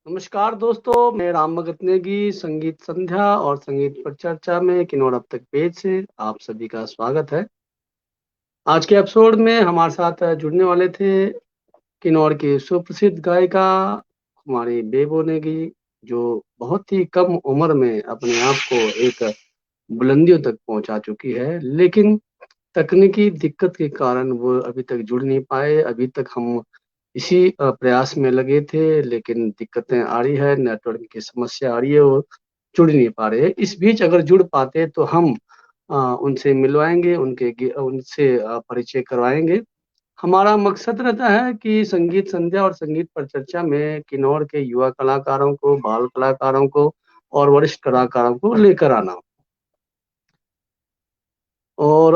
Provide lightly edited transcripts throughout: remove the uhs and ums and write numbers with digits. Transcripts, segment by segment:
नमस्कार दोस्तों, मैं राम भगत नेगी संगीत संध्या और संगीत पर चर्चा में किन्नौर अब तक पेज से आप सभी का स्वागत है। आज के एपिसोड में हमारे साथ जुड़ने वाले थे किन्नौर की सुप्रसिद्ध गायिका हमारी बेबो नेगी, जो बहुत ही कम उम्र में अपने आप को एक बुलंदियों तक पहुंचा चुकी है, लेकिन तकनीकी दिक्कत के कारण वो अभी तक जुड़ नहीं पाए। अभी तक हम इसी प्रयास में लगे थे, लेकिन दिक्कतें आ रही है, नेटवर्क की समस्या आ रही है, वो जुड़ नहीं पा रहे। इस बीच अगर जुड़ पाते तो हम उनसे मिलवाएंगे, उनसे परिचय करवाएंगे। हमारा मकसद रहता है कि संगीत संध्या और संगीत पर चर्चा में किन्नौर के युवा कलाकारों को, बाल कलाकारों को और वरिष्ठ कलाकारों को लेकर आना। और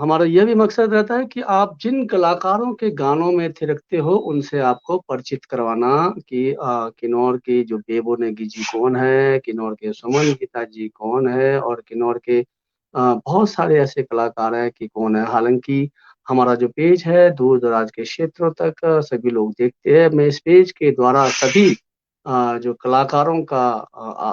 हमारा यह भी मकसद रहता है कि आप जिन कलाकारों के गानों में थिरकते हो उनसे आपको परिचित करवाना कि किन्नौर की जो बेबो नेगी जी कौन है, किन्नौर के सुमन गीता जी कौन है और किन्नौर के बहुत सारे ऐसे कलाकार हैं कि कौन है। हालांकि हमारा जो पेज है दूर दराज के क्षेत्रों तक सभी लोग देखते हैं। मैं इस पेज के द्वारा सभी जो कलाकारों का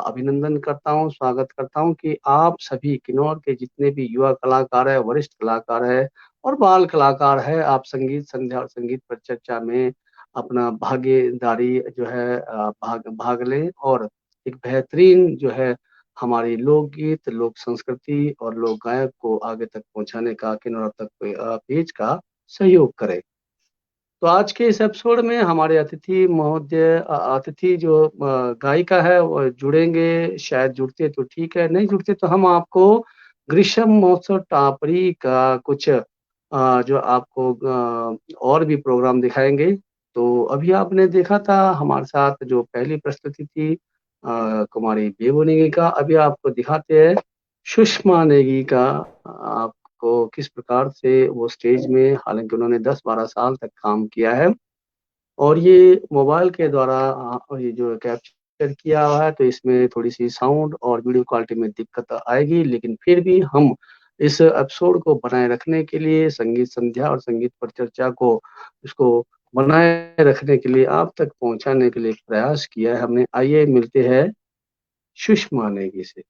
अभिनंदन करता हूँ, स्वागत करता हूँ कि आप सभी किन्नौर के जितने भी युवा कलाकार है, वरिष्ठ कलाकार है और बाल कलाकार है, आप संगीत संध्या और संगीत पर चर्चा में अपना भागीदारी जो है भाग लें और एक बेहतरीन जो है हमारी लोकगीत, लोक संस्कृति और लोक गायक को आगे तक पहुंचाने का किन्नौर तक पेज का सहयोग करें। तो आज के इस एपिसोड में हमारे अतिथि जो गायिका है वो जुड़ेंगे। शायद जुड़ते तो ठीक है, नहीं जुड़ते तो हम आपको ग्रीष्म महोत्सव टापरी का कुछ जो आपको और भी प्रोग्राम दिखाएंगे। तो अभी आपने देखा था हमारे साथ जो पहली प्रस्तुति थी कुमारी बेबो नेगी का। अभी आपको दिखाते हैं सुषमा नेगी का। आपको किस प्रकार से वो स्टेज में, हालांकि उन्होंने 10-12 साल तक काम किया है और ये मोबाइल के द्वारा ये जो कैप्चर किया हुआ है, तो इसमें थोड़ी सी साउंड और वीडियो क्वालिटी में दिक्कत आएगी, लेकिन फिर भी हम इस एपिसोड को बनाए रखने के लिए, संगीत संध्या और संगीत पर चर्चा को इसको बनाए रखने के लिए, आप तक पहुंचाने के लिए प्रयास किया है हमने। आइए मिलते हैं सुषमा नेगी से।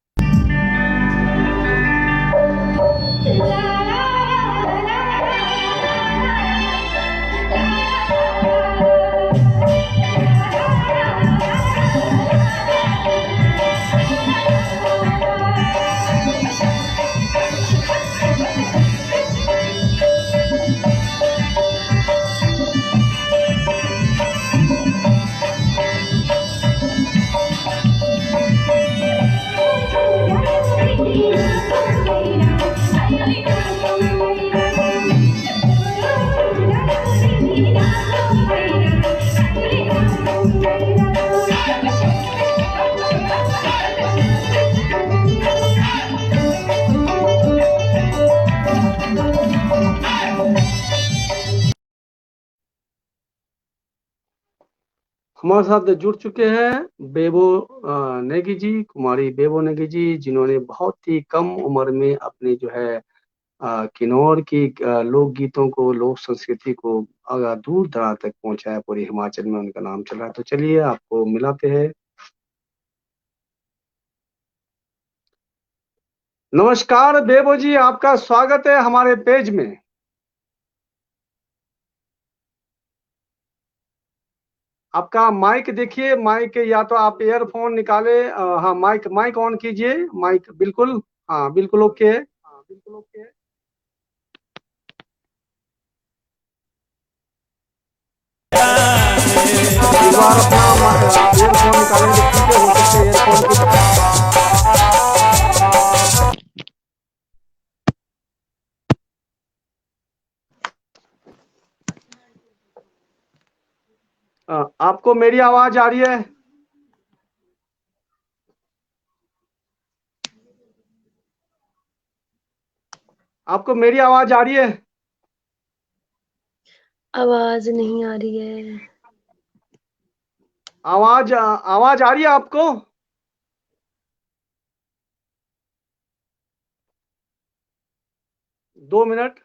हमारे साथ जुड़ चुके हैं बेबो नेगी जी, कुमारी बेबो नेगी जी, जिन्होंने बहुत ही कम उम्र में अपनी जो है किन्नौर की लोक गीतों को, लोक संस्कृति को दूर दराज तक पहुंचाया। पूरे हिमाचल में उनका नाम चल रहा है। तो चलिए आपको मिलाते हैं। नमस्कार बेबो जी, आपका स्वागत है हमारे पेज में। आपका माइक देखिए, माइक या तो आप ईयरफोन निकाले। हाँ, माइक माइक ऑन कीजिए। माइक बिल्कुल, हाँ बिल्कुल ओके है। एक बार अपना ईयरफोन निकालें तो ठीक है, हो सकता है ईयरफोन की आपको मेरी आवाज आ रही है? आपको मेरी आवाज आ रही है? आवाज नहीं आ रही है। आवाज आ रही है आपको? दो मिनट।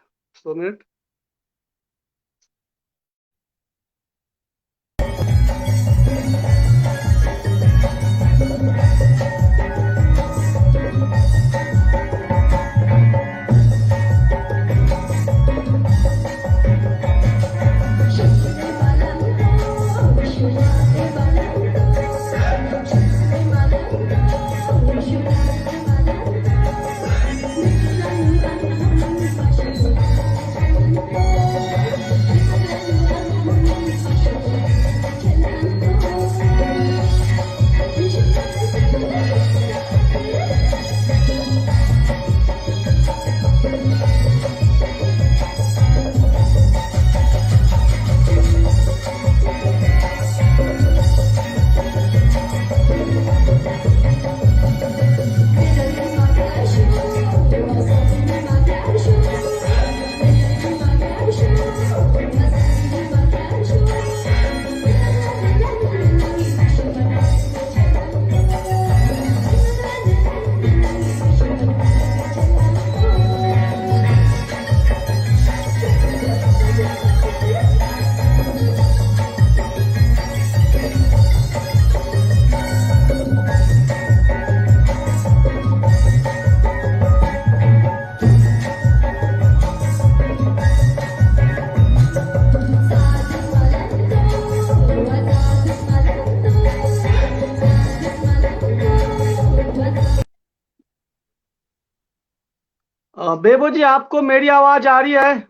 बेबो जी, आपको मेरी आवाज आ रही है?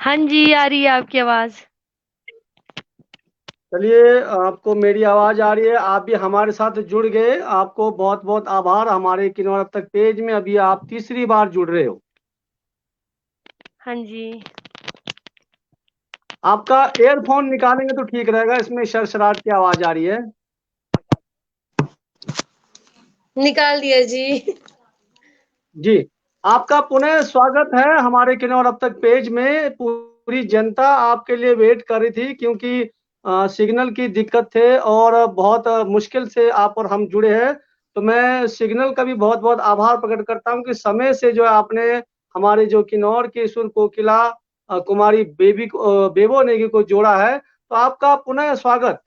हाँ जी, आ रही है आपकी आवाज। चलिए, आपको मेरी आवाज आ रही है, आप भी हमारे साथ जुड़ गए, आपको बहुत बहुत आभार। हमारे किन्नौर अब तक पेज में अभी आप तीसरी बार जुड़ रहे हो। हाँ जी, आपका एयरफोन निकालेंगे तो ठीक रहेगा, इसमें शरशराट की आवाज आ रही है। निकाल दिया जी। जी, आपका पुनः स्वागत है हमारे किन्नौर अब तक पेज में। पूरी जनता आपके लिए वेट कर रही थी, क्योंकि सिग्नल की दिक्कत थे और बहुत मुश्किल से आप और हम जुड़े हैं। तो मैं सिग्नल का भी बहुत बहुत आभार प्रकट करता हूं कि समय से जो है आपने हमारे जो किन्नौर की सुर कोकिला कुमारी बेबो नेगी को जोड़ा है। तो आपका पुनः स्वागत।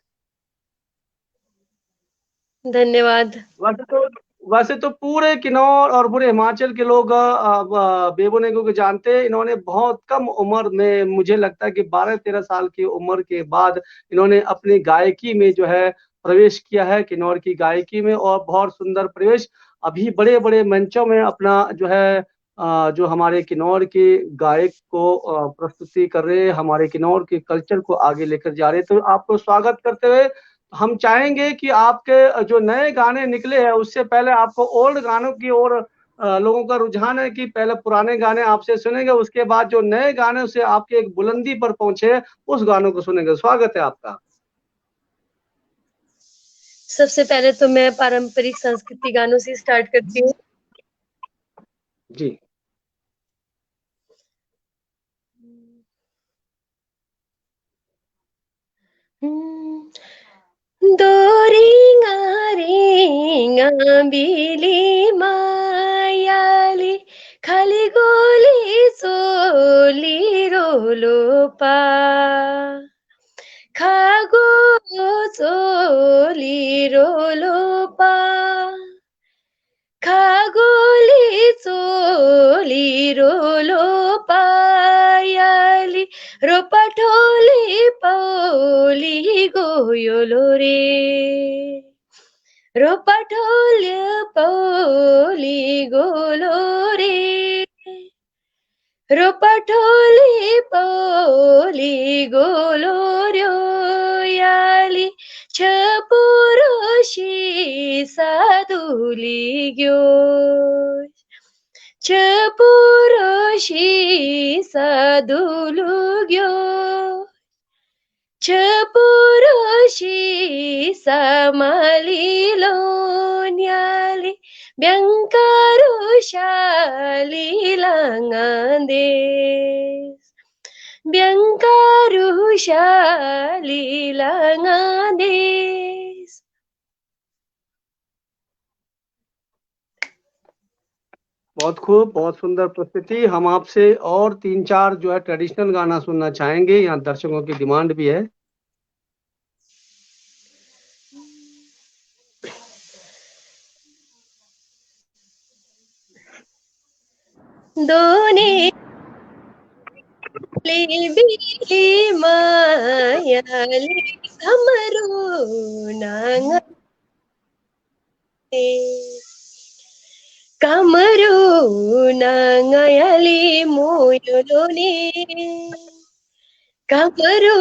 धन्यवाद। वैसे तो वैसे तो पूरे किन्नौर और पूरे हिमाचल के लोग बेबो नेगी को जानते हैं। इन्होंने बहुत कम उम्र में, मुझे लगता है कि 12-13 साल की उम्र के बाद इन्होंने अपनी गायकी में जो है प्रवेश किया है, किन्नौर की गायकी में, और बहुत सुंदर प्रवेश। अभी बड़े बड़े मंचों में अपना जो है जो हमारे किन्नौर के गायक को प्रस्तुति कर रहे हैं, हमारे किन्नौर के कल्चर को आगे लेकर जा रहे हैं। तो आपको स्वागत करते हुए हम चाहेंगे कि आपके जो नए गाने निकले हैं, उससे पहले आपको ओल्ड गानों की ओर लोगों का रुझान है कि पहले पुराने गाने आपसे सुनेंगे, उसके बाद जो नए गाने से आपके एक बुलंदी पर पहुंचे, उस गानों को सुनेंगे। स्वागत है आपका। सबसे पहले तो मैं पारंपरिक संस्कृति गानों से स्टार्ट करती हूँ। जी। दोरिंगा रिंगा बिली मायाली खाली गोली सोली रोलो पा खागो सोली रोलो पा खागोली चोली रोलो पायाली रोपठोली पौली गोयोलो रे रोपठोली पौली गोलो रे रोपठोली पौली गोलोर्यो याली छपुरोशी साधुली ग्यो छपुरोशी साधुलु ग्यो छपुरोशी समालिलो न्याली ब्यङ्कारुशाली लाङ्गादेश ब्यङ्कारुशाली लाङ्गादेश। बहुत खूब, बहुत सुंदर प्रस्तुति। हम आपसे और 3-4 जो है ट्रेडिशनल गाना सुनना चाहेंगे, यहाँ दर्शकों की डिमांड भी है। दोने बिली मायाली घमरू नांगे कमरू नांगयाली मोयोलोने कमरू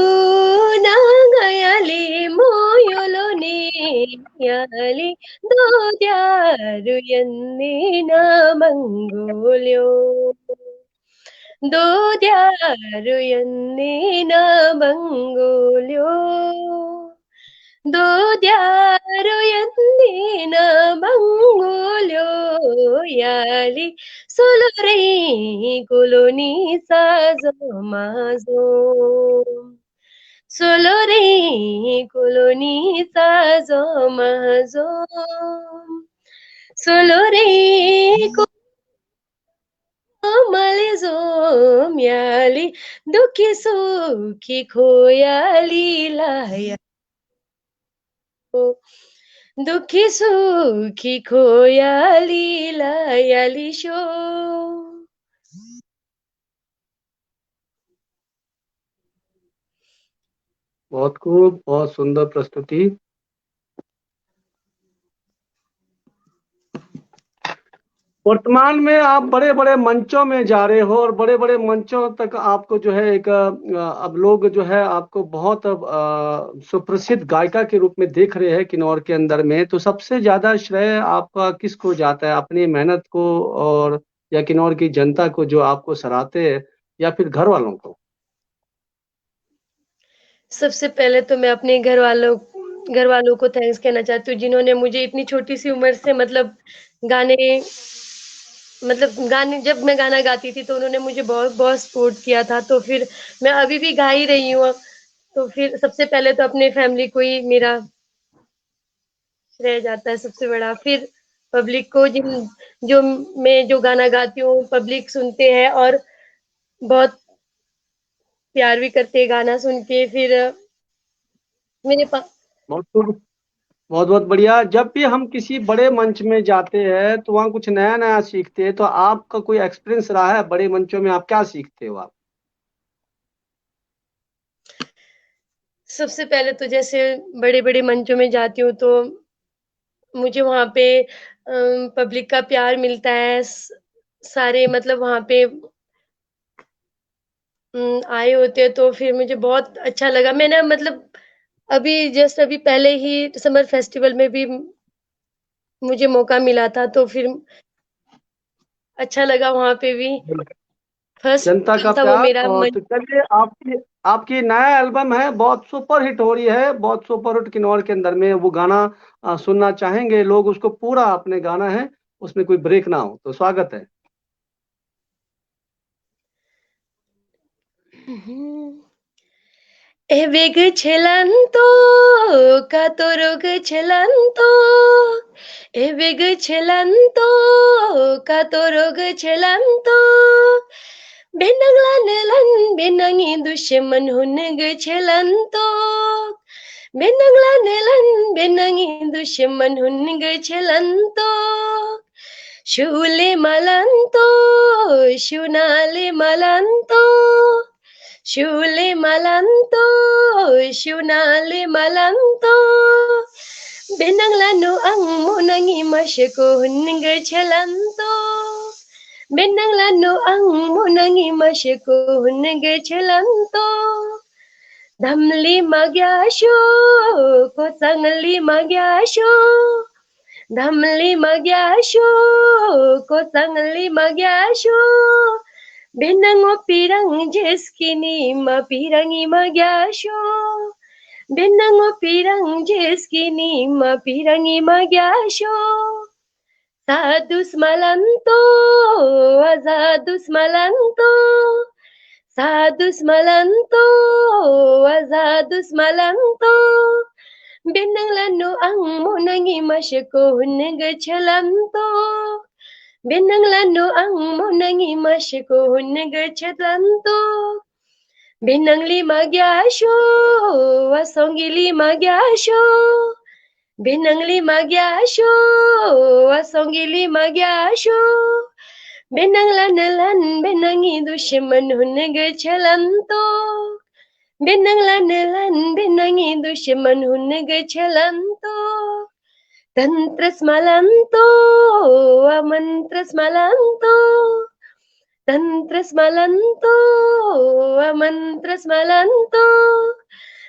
नांगयाली मोयोलोने याली दोद्यारु यन्निन मंगोल्यो दोद्यारु यन्निन मंगोल्यो दोद्यारु यन्निन मंगोल्यो याली सोलोरे कोलोनी साजो माजो सोलोरे कोलोनी साजो माजो सोलोरे मलेजो म्याली दुखी सुखी खोयाली लाया दुखी सुखी खोयाली लायाली शो। बहुत खूब, बहुत सुंदर प्रस्तुति। वर्तमान में आप बड़े बड़े मंचों में जा रहे हो और बड़े बड़े मंचों तक आपको जो है एक अब लोग जो है आपको बहुत सुप्रसिद्ध गायिका के रूप में देख रहे हैं किन्नौर के अंदर में। तो सबसे ज्यादा श्रेय आपका किसको जाता है, अपनी मेहनत को और या किन्नौर की जनता को जो आपको सराहते हैं, या फिर घर वालों को? सबसे पहले तो मैं अपने घर वालों को थैंक्स कहना चाहती हूँ, जिन्होंने मुझे इतनी छोटी सी उम्र से गाने गाने जब मैं गाना गाती थी तो उन्होंने मुझे बहुत बहुत सपोर्ट किया था। तो फिर मैं अभी भी गा ही रही हूँ। तो फिर सबसे पहले तो अपने फैमिली को ही मेरा श्रेय जाता है सबसे बड़ा। फिर पब्लिक को, जिन जो मैं जो गाना गाती हूँ पब्लिक सुनते हैं और बहुत प्यार भी करते हैं गाना सुन के। फिर मेरे पास बहुत बहुत बहुत बहुत बढ़िया। जब भी हम किसी बड़े मंच में जाते हैं तो वहाँ कुछ नया नया सीखते हैं। तो आपका कोई एक्सपीरियंस रहा है बड़े मंचों में, आप क्या सीखते हो आप? सबसे पहले तो जैसे बड़े-बड़े मंचों में जाती हूँ तो मुझे वहाँ पे पब्लिक का प्यार मिलता है। सारे वहाँ पे आए होते हैं तो फिर मुझे बहुत अच्छा लगा। मैंने अभी पहले ही समर फेस्टिवल में भी मुझे मौका मिला था, तो फिर अच्छा लगा वहाँ पे भी। फर्स्ट जनता का था वो प्यार। मेरा और मंच। तो चलिए, आपकी आपकी नया एल्बम है, बहुत सुपर हिट हो रही है, बहुत सुपर हिट किन्नौर के अंदर में। वो गाना सुनना चाहेंगे लोग, उसको पूरा अपने गाना है, उसमें कोई ब्रेक ना हो। तो स्वागत है। वेग छेलंतो कातोरोग छेलंतो वेग छेलंतो कातोरोग छेलंतो benanglan benangi dushman hunag छेलंतो benanglan benangi dushman hunag छेलंतो शूले मलंतो शूनाले मलंतो शूले मलंतो शूनाले मलंतो benanglan ang munangi masyako hunag छेलंतो benanglan ang munangi masyako hunag छेलंतो धमली magyasho ko sangli magyasho धमली magyasho ko sangli magyasho benang pirang jeskini ma pirangi magyasho benang pirang jeskini ma pirangi magyasho sadus malanto azadus malanto sadus malanto azadus malanto benanglan ang munangi masyako hunag छेलंतो benanglan ang munangi masyako hunag छेलंतो benangli magyasho asongili magyasho benangli magyasho asongili magyasho benanglan benangi dushman hunag छेलंतो benanglan benangi dushman hunag छेलंतो तंत्र स्मलंतो अमंत्र स्मलंतो तंत्र स्मलंतो अमंत्र स्मलंतो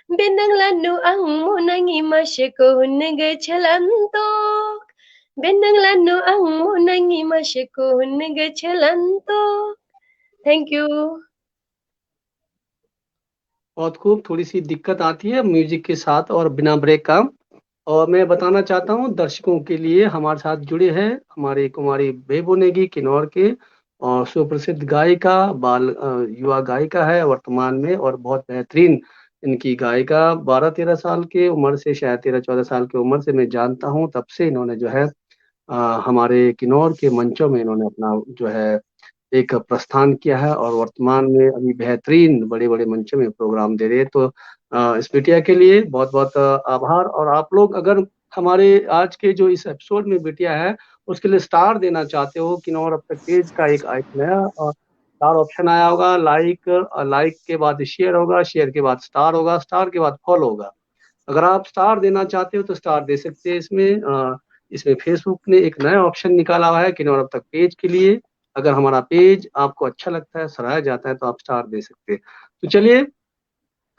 benanglan ang munangi masyako hunag छेलंतो benanglan ang munangi masyako hunag छेलंतो। Thank you. बहुत खूब। थोड़ी सी दिक्कत आती है म्यूजिक के साथ और बिना ब्रेक का। और मैं बताना चाहता हूँ दर्शकों के लिए, हमारे साथ जुड़े हैं हमारी कुमारी बेबो नेगी किन्नौर के, और सुप्रसिद्ध गायिका, बाल युवा गायिका है वर्तमान में, और बहुत बेहतरीन इनकी गायिका। 12-13 साल की उम्र से, शायद 13-14 साल की उम्र से मैं जानता हूँ, तब से इन्होंने जो है हमारे किन्नौर के मंचों में इन्होंने अपना जो है एक प्रस्थान किया है, और वर्तमान में अभी बेहतरीन बड़े बड़े मंचों में प्रोग्राम दे रहे हैं। तो इस बिटिया के लिए बहुत बहुत आभार। और आप लोग अगर हमारे आज के जो इस एपिसोड में बिटिया है उसके लिए स्टार देना चाहते हो, किन्नौर अब तक पेज का एक नया स्टार ऑप्शन आया होगा। लाइक, लाइक के बाद शेयर होगा, शेयर के बाद स्टार होगा, स्टार के बाद फॉलो होगा। अगर आप स्टार देना चाहते हो तो स्टार दे सकते हैं इसमें। इसमें फेसबुक ने एक नया ऑप्शन निकाला हुआ है किन्नौर अब तक पेज के लिए। अगर हमारा पेज आपको अच्छा लगता है, सराहा जाता है, तो आप स्टार दे सकते हैं। तो चलिए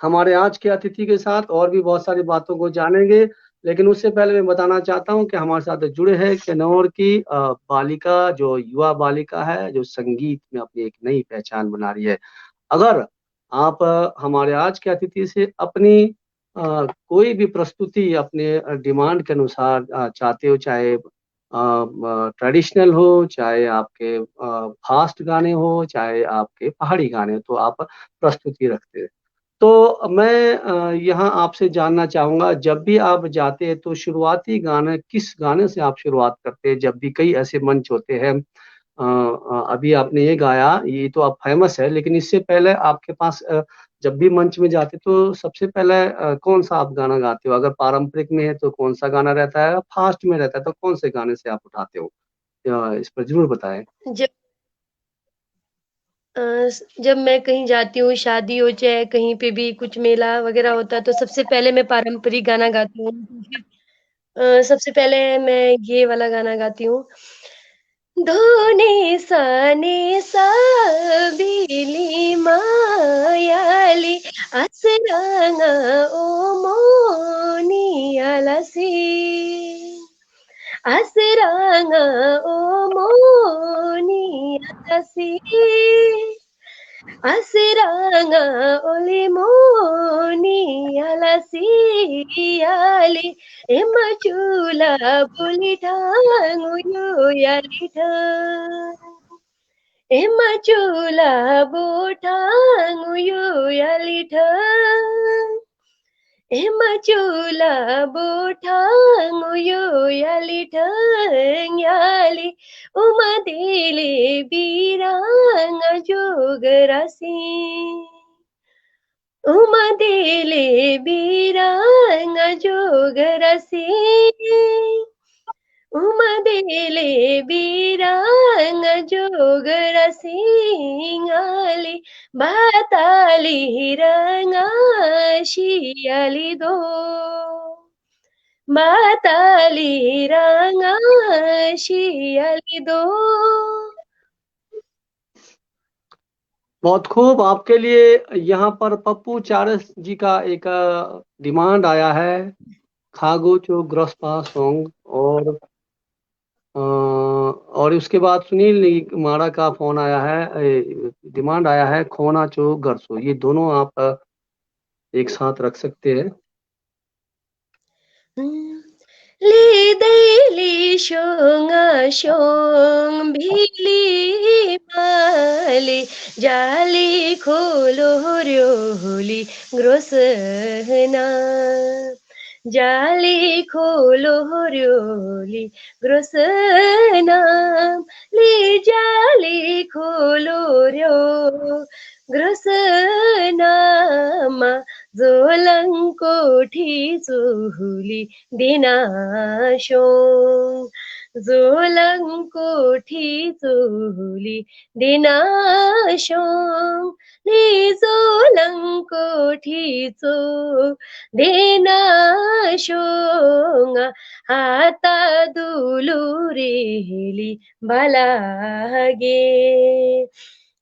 हमारे आज के अतिथि के साथ और भी बहुत सारी बातों को जानेंगे, लेकिन उससे पहले मैं बताना चाहता हूं कि हमारे साथ जुड़े हैं किन्नौर की बालिका, जो युवा बालिका है, जो संगीत में अपनी एक नई पहचान बना रही है। अगर आप हमारे आज के अतिथि से अपनी कोई भी प्रस्तुति अपने डिमांड के अनुसार चाहते हो, चाहे ट्रेडिशनल हो, चाहे आपके फास्ट गाने हो, चाहे आपके पहाड़ी गाने हो, तो आप प्रस्तुति रखते हैं। तो मैं यहाँ आपसे जानना चाहूंगा, जब भी आप जाते हैं तो शुरुआती गाने किस गाने से आप शुरुआत करते हैं? जब भी कई ऐसे मंच होते हैं, अभी आपने ये गाया, ये तो अब फेमस है, लेकिन इससे पहले आपके पास जब भी मंच में जाते तो सबसे पहले कौन सा आप गाना गाते हो? अगर पारंपरिक में है तो कौन सा गाना रहता है, फास्ट में रहता है तो कौन से गाने से आप उठाते हो? इस पर जरूर बताएं। जब अ, जब मैं कहीं जाती हूँ, शादी हो चाहे कहीं पे भी कुछ मेला वगैरह होता है, तो सबसे पहले मैं पारंपरिक गाना गाती हूँ। फिर सबसे पहले मैं ये वाला गाना गाती हूँ। धोने साने सा बिली मायाली असरांगा ओ मोनी आलसी असरांगा ओ मोनी आलसी asiranga olimoni alasiali emachula bulitangu yalita emachula butangu yalita emachula butangu yali umadili biranga jogarasi umadili biranga jogarasi umadili biranga jogarasi ngali batali hiranga shialido batali hiranga shialido। बहुत खूब। आपके लिए यहाँ पर पप्पू चारस जी का एक डिमांड आया है, खागो चो ग्रस्पा सॉन्ग, और उसके बाद सुनील माड़ा का फोन आया है, डिमांड आया है खोना चो गरसो। ये दोनों आप एक साथ रख सकते हैं। Lideli shonga shong bhili mali jali kholo ryoli grosna jali kholo ryoli grosna li jali kholo ryo grosna ma जोलंकोठी चुहुली दिनाशो जोलंकोठी चुहुली दिनाशो नि जोलंकोठी चु दिनाशो हाता दुलुरेली बलागे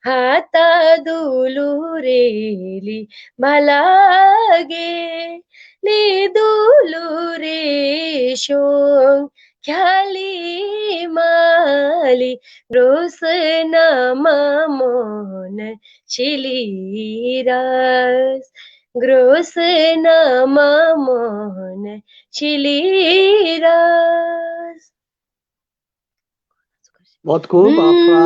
हाता दुलुरेली malage li dulure shong kyali mali rosna mamon chiliras grosna mamon chiliras। बहुत खूब। आप थोड़ा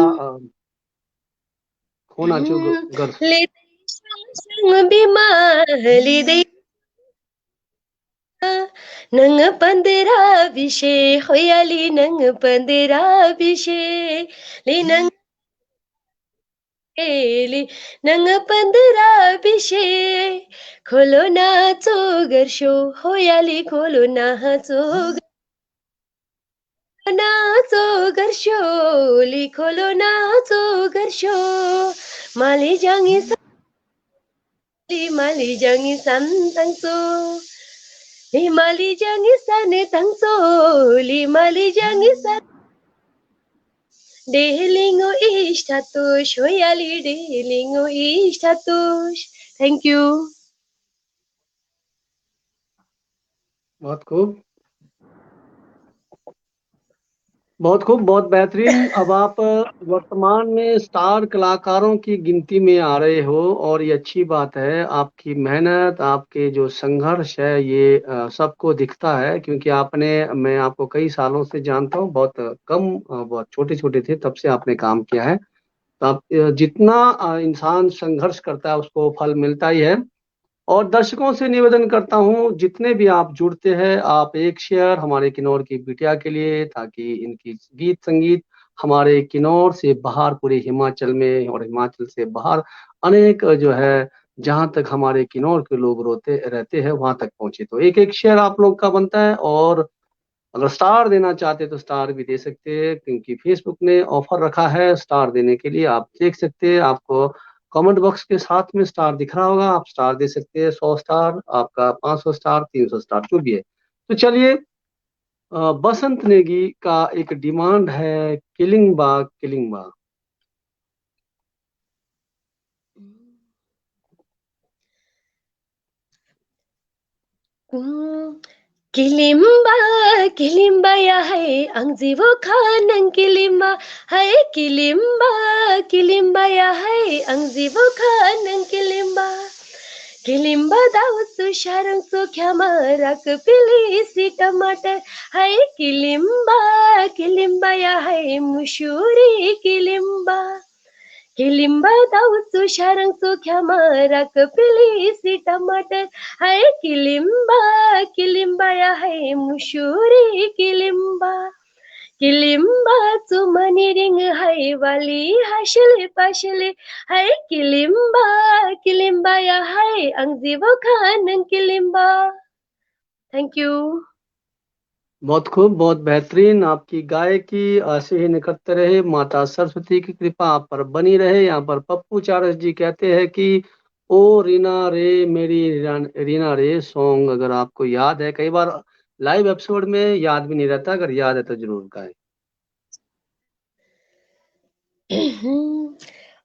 खोना चो गर ले संग बिमाली दे नंग पंदरा विशे होयाली नंग पंदरा विशे ले नंग एली नंग पंदरा विशे खोलो ना चोगर शो होयाली खोलो ना चोगर शो लिखोलो ना चोगर show Mali जांगी Mali जांगी संतंग so Limali jangi sane tangso, limali jangi sane delingo istatush, hoyali delingo istatush. Thank you. बहुत खूब, बहुत खूब, बहुत बेहतरीन। अब आप वर्तमान में स्टार कलाकारों की गिनती में आ रहे हो और ये अच्छी बात है। आपकी मेहनत, आपके जो संघर्ष है ये सबको दिखता है, क्योंकि मैं आपको कई सालों से जानता हूँ। बहुत कम बहुत छोटे छोटे थे तब से आपने काम किया है। तो आप जितना इंसान संघर्ष करता है उसको फल मिलता ही है। और दर्शकों से निवेदन करता हूँ, जितने भी आप जुड़ते हैं, आप एक शेयर हमारे किन्नौर की बिटिया के लिए, ताकि इनकी गीत संगीत हमारे किन्नौर से बाहर पूरे हिमाचल में और हिमाचल से बाहर अनेक जो है, जहां तक हमारे किन्नौर के लोग रोते रहते हैं वहां तक पहुंचे। तो एक एक शेयर आप लोग का बनता है। और अगर स्टार देना चाहते तो स्टार भी दे सकते हैं, क्योंकि फेसबुक ने ऑफर रखा है स्टार देने के लिए। आप देख सकते हैं, आपको कमेंट बॉक्स के साथ में स्टार दिख रहा होगा, आप स्टार दे सकते हैं। 100 स्टार, आपका 500 स्टार, 300 स्टार, जो भी है। तो चलिए, बसंत नेगी का एक डिमांड है, किलिंगबा किलिंगबा। Kilimba, kilimba ya hai, ang zivo khanang kilimba, hai kilimba, kilimba ya hai, ang zivo khanang kilimba. Kilimba daw su sharang su kyamarak pili si tamatar, hai kilimba, kilimba ya hai, mushuri kilimba. किलिम्बा दाउसु शारंगसु ख्यामारा Kapili सी टमाटर हाय किलिम्बा किलिम्बा या हाय मुशुरी किलिम्बा किलिम्बा चुमनी ring हाय वाली हाशले पाशले हाय किलिम्बा किलिम्बा या हाय अंगजीवो खानन किलिम्बा। Thank you. बहुत खूब, बहुत बेहतरीन। आपकी गायकी ऐसे ही निखरते रहे, माता सरस्वती की कृपा आप पर बनी रहे। यहाँ पर पप्पू चारस जी कहते हैं कि ओ रीना रे मेरी रीना रे सॉन्ग अगर आपको याद है। कई बार लाइव एपिसोड में याद भी नहीं रहता, अगर याद है तो जरूर गाएं।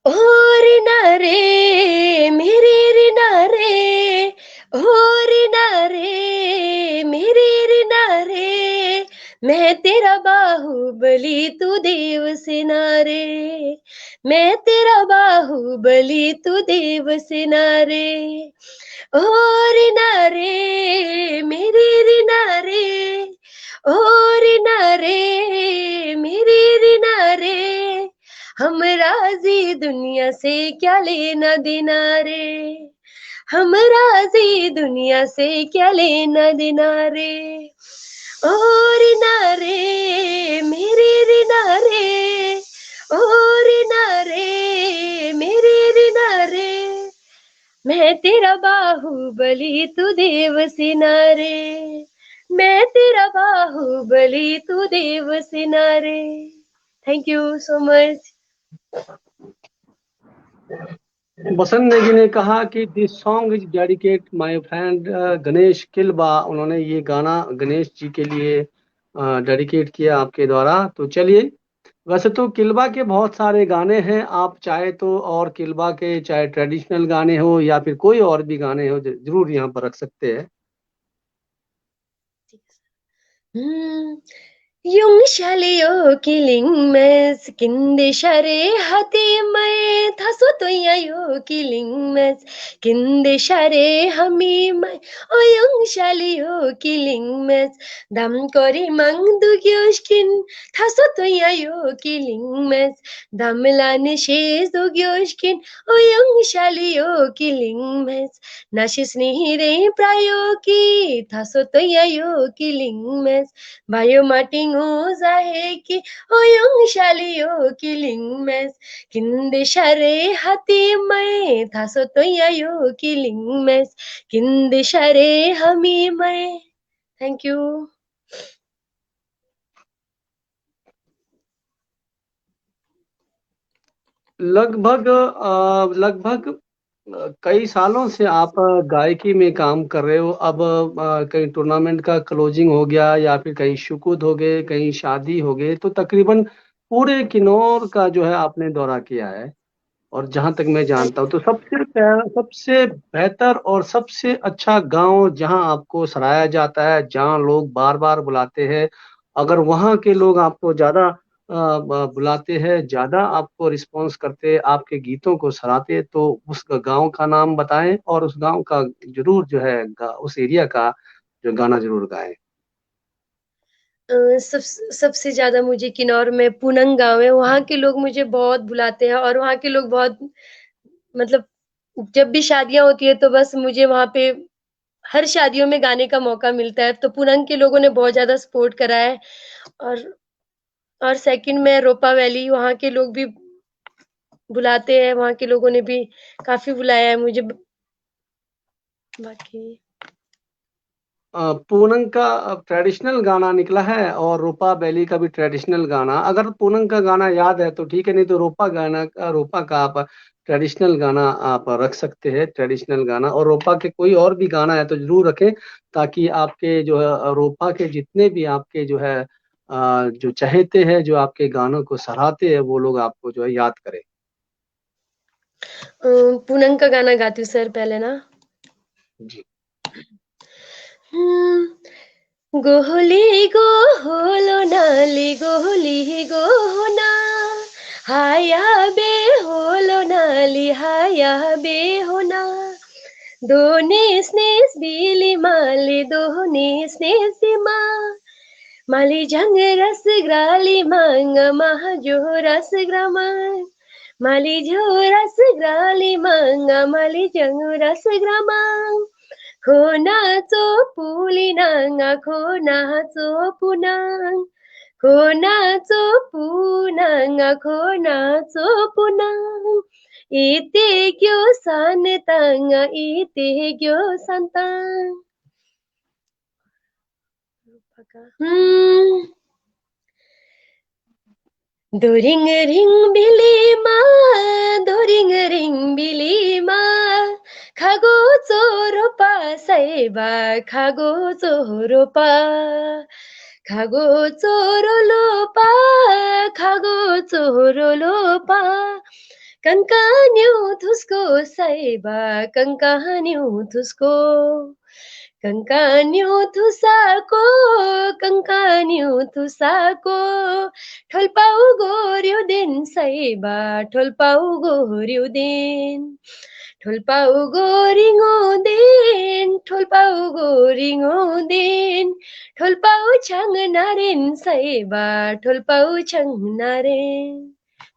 और ना रे मेरे रे ना रे और ना रे मेरे रे ना रे मैं तेरा बाहुबली तू देव सेना रे मैं तेरा बाहुबली तू देव सेना रे और ना रे मेरे रे ना रे और ना रे मेरे रे ना रे हम राजी दुनिया से क्या लेना देना रे हम राजी दुनिया से क्या लेना देना रे और ना रे मेरे रे ना रे और ना रे मेरे रे ना रे मैं तेरा बाहुबली तू देव सेना रे मैं तेरा बाहुबली तू देव सेना रे। Thank you so much. Basant Negi ने कहा कि this song is dedicate my friend Ganesh Kilba. उन्होंने ये गाना गणेश जी के लिए डेडिकेट किया आपके द्वारा। तो चलिए, वैसे तो किलबा के बहुत सारे गाने हैं, आप चाहे तो और किलबा के चाहे ट्रेडिशनल गाने हो या फिर कोई और भी गाने हो जरूर यहाँ पर रख सकते हैं। Yung kiling mes kinde share hati mai thaso toya yo kiling mes kinde share hami mai o yung kiling mes dam kori mang du gyoskin thaso toya yo kiling mes dam lane she du gyoskin o yung kiling mes nashi snehi re prayo ki thaso toya yo kiling mes Bayo mating uzahe ki oyong shali o kiling mes kinde share hati mai thaso toya yo kiling mes kinde share hami mai। Thank you. लगभग लगभग कई सालों से आप गायकी में काम कर रहे हो। अब कहीं टूर्नामेंट का क्लोजिंग हो गया या फिर कहीं शुकुद हो गए, कहीं शादी हो गए, तो तकरीबन पूरे किन्नौर का जो है आपने दौरा किया है। और जहां तक मैं जानता हूँ तो सबसे बेहतर और सबसे अच्छा गांव जहां आपको सराहा जाता है, जहां लोग बार बार बुलाते हैं, अगर वहां के लोग आपको ज्यादा बुलाते हैं, ज्यादा आपको रिस्पॉन्स करते हैं, आपके गीतों को सराहते हैं, तो उस गांव का नाम बताएं और उस गांव का जरूर जो है उस एरिया का जो गाना जरूर गाएं। सबसे ज्यादा मुझे किन्नौर में पुनंग गाँव है, वहाँ के लोग मुझे बहुत बुलाते हैं और वहाँ के लोग बहुत, मतलब जब भी शादियां होती है तो बस मुझे वहाँ पे हर शादियों में गाने का मौका मिलता है। तो पुनंग के लोगों ने बहुत ज्यादा सपोर्ट करा है। और और सेकंड में रोपा वैली, वहाँ के लोग भी बुलाते हैं, वहाँ के लोगों ने भी काफी बुलाया है मुझे। बाकी पूनम का ट्रेडिशनल गाना निकला है और रूपा बैली का भी ट्रेडिशनल गाना। अगर पूनम का गाना याद है तो ठीक है, नहीं तो रूपा का आप ट्रेडिशनल गाना आप रख सकते हैं, ट्रेडिशनल गाना। और रूपा के कोई और भी गाना है तो जरूर रखें, ताकि आपके जो है रूपा के जितने भी आपके जो है जो चहेते हैं, जो आपके गानों को सराहते हैं, वो लोग आपको जो है याद करें। पूनम का गाना गाती हूँ सर पहले ना। जी। गोहली गोहलो नाली गोहली गोहना हाया बे होलो नाली हाया बे होना दोने स्नेस बिली माली दोने स्नेस बिमा माली जंग रस ग्राली मांग महा जो रस ग्रामा माली जो रस ग्राली मांग माली जंग रस ग्रामा खोनाचो पुलिनांगा खोनाचो पुनांग खोनाचो पुनांगा खोनाचो पुनांग इते ग्यो सानतांगा इते ग्यो सांतांग। दोरिंग रिंग बिली मा दोरिंग रिंग बिली मा खागो चोरो पा साइबा खागो चोरो पा खागो चोरो लोपा खागो चोरो लोपा कंकान्यू थुस्को साइबा कंकान्यू थुस्को कंकान्यू थुसाको कंकान्यू थुसाको ठोल्पाउ गोर्यो दिन साइबा ठोल्पाउ गोर्यो दिन ठोल्पाउ गोरिङो दिन ठोल्पाउ गोरिङो दिन ठोल्पाउ छाङ नारेन साइबा ठोल्पाउ छाङ नारेन।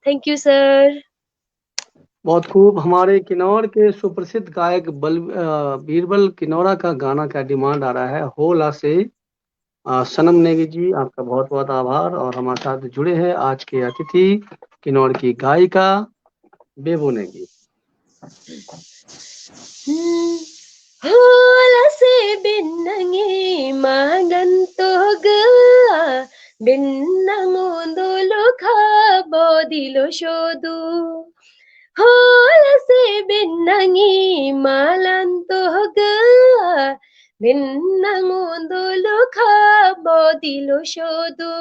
Thank you sir. बहुत खूब। हमारे किन्नौर के सुप्रसिद्ध गायक बीरबल किन्नौरा का गाना का डिमांड आ रहा है, होला से। सनम नेगी जी, आपका बहुत बहुत आभार। और हमारे साथ जुड़े हैं आज के अतिथि किन्नौर की गायिका बेबो नेगी। होला से बिन्नंगी मागंतोग बिन्नंगोंदोलो बोदिलो शोदु होला से बिन्नंगी मालंतोग बिन्नंगोंदोलो बोदिलो शोदु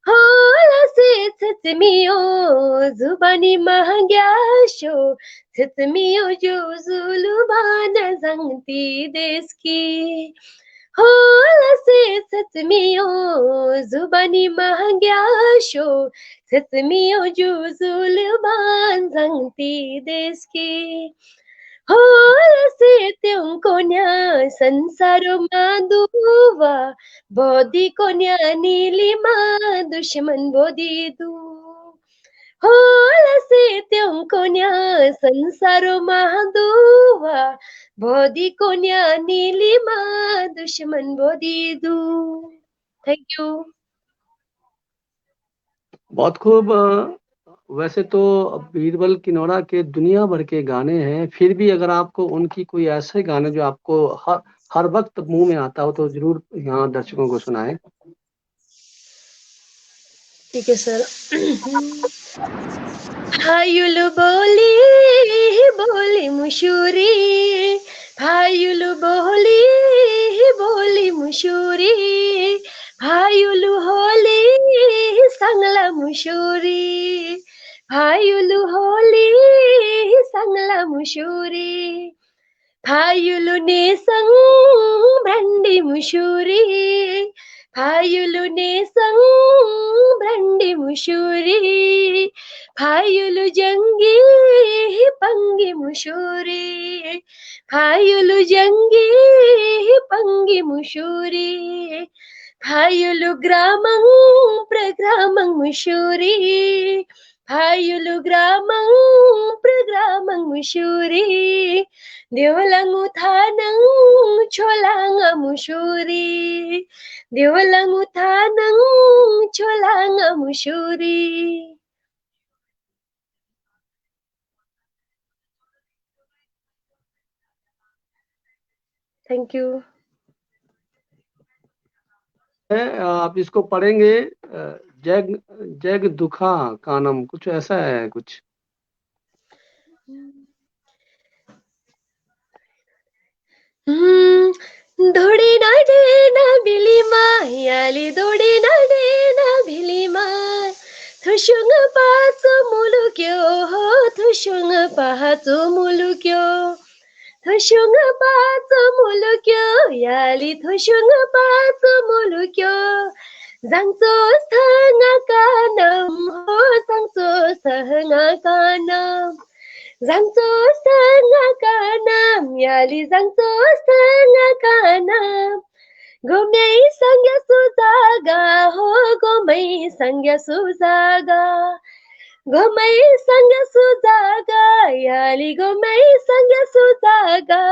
होला से tsutsumiyo zubani mahagyasho tsutsumiyo juzulu bana zangti deski होला से tsutsumiyo zubani mahagyasho tsutsumiyo juzulu bana zangti deski होला से तुमको न्याय संसारो माधुवा बोधी को न्याय नीलिमा दुश्मन बोधी दू होला से तुमको न्याय संसारो माधुवा बोधी को न्याय नीलिमा दुश्मन बोधी दू। Thank you. बहुत खूब। वैसे तो बीरबल किन्नौरा के दुनिया भर के गाने हैं, फिर भी अगर आपको उनकी कोई ऐसे गाने जो आपको हर वक्त मुंह में आता हो तो जरूर यहाँ दर्शकों को सुनाएं। ठीक है सर। हायुलु बोली बोली मुशूरी, हायुलु बोली बोली मुशूरी, हायुलु होली सांगला मुशूरी, हायुलु होली सांगला मुशूरी, हायुलु नेसंग भ्रंडी मुशूरी, हायुलु नेसंग भ्रंडी मुशूरी, हायुलु जंगी पंगी मुशूरी, हायुलु जंगी पंगी मुशूरी, हायुलु ग्रामं प्रग्रामं मुशूरी, हायुलु ग्रामं प्रग्रामं मुशूरी, देवlang uthanang cholang mushuri, देवlang uthanang cholang mushuri. Thank you. आप इसको पढ़ेंगे, जग जग दुखा कानम, कुछ ऐसा है कुछ। दौड़ी ना देना बिली मायाली, दौड़ी ना देना बिली माय, थुशुंग पाचो मुलुक्यो हो, थुशुंग पाचो मुलुक्यो, थुशुंग पाचो मुलुक्यो याली, थुशुंग पाचो मुलुक्यो, जांचो सहंगा कानम हो, जांचो सहंगा कानम, जांचो सहंगा कानम याली, जांचो सहंगा कानम, गोमै संग्या सुजागा हो, गोमै संग्या सुजागा, गोमै संग्या सुजागा याली, गोमै संग्या सुजागा,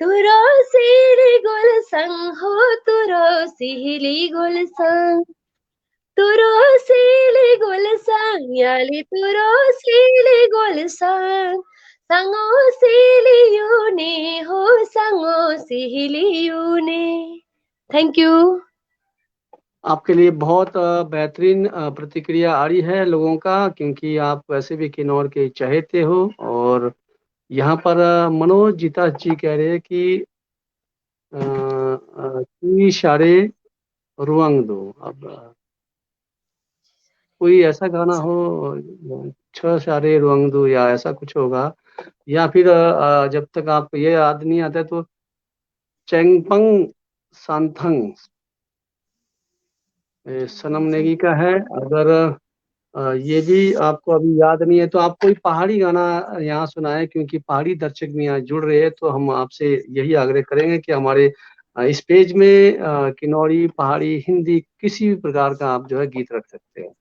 तुरो सिली गोलसंग हो, तुरो सिली गोलसंग, तुरो सिली गोलसंग याली, तुरो सिली गोलसंग, सांगो सिली यूने हो, सांगो सिली यूने। Thank you. आपके लिए बहुत बेहतरीन प्रतिक्रिया आ रही है लोगों का, क्योंकि आप वैसे भी किन्नौर के चहेते हो। और यहाँ पर मनोज जीता जी कह रहे हैं कि की इशारे रुआंग दो। अब कोई ऐसा गाना हो, छ सारे रुआंग दो, या ऐसा कुछ होगा, या फिर जब तक आपको ये याद नहीं आता है तो चेंगपंग सांथंग सनम नेगी का है। अगर ये भी आपको अभी याद नहीं है तो आप कोई पहाड़ी गाना यहाँ सुनाए, क्योंकि पहाड़ी दर्शक भी यहाँ जुड़ रहे हैं। तो हम आपसे यही आग्रह करेंगे कि हमारे इस पेज में किन्नौरी, पहाड़ी, हिंदी, किसी भी प्रकार का आप जो है गीत रख सकते हैं।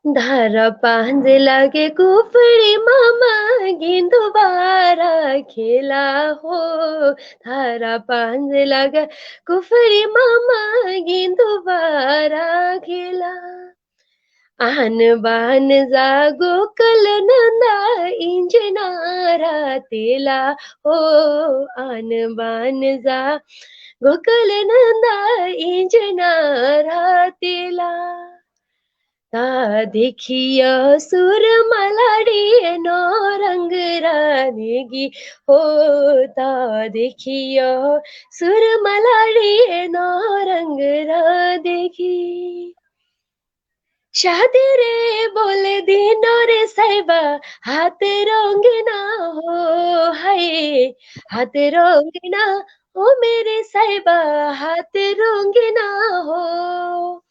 धारा पांज लागे कुफड़ी मामा गेंदुबारा खेला हो, धारा पांज लागे कुफड़ी मामा गेंदुबारा खेला, आन बान जागो कल नंदा इंजनारा तेला हो, आन बान जा गोकल नंदा इंजनारा तेला, ता देखियो सुर मलाड़ी नो रंग रानेगी हो, ता देखियो सुर मलाड़ी नो रंग रा देखी, शादी रे बोले दिनो रे साहिबा हाथ रोंगना हो, हाय हाथ रोंगना ओ मेरे साहिबा हाथ रोंगना हो,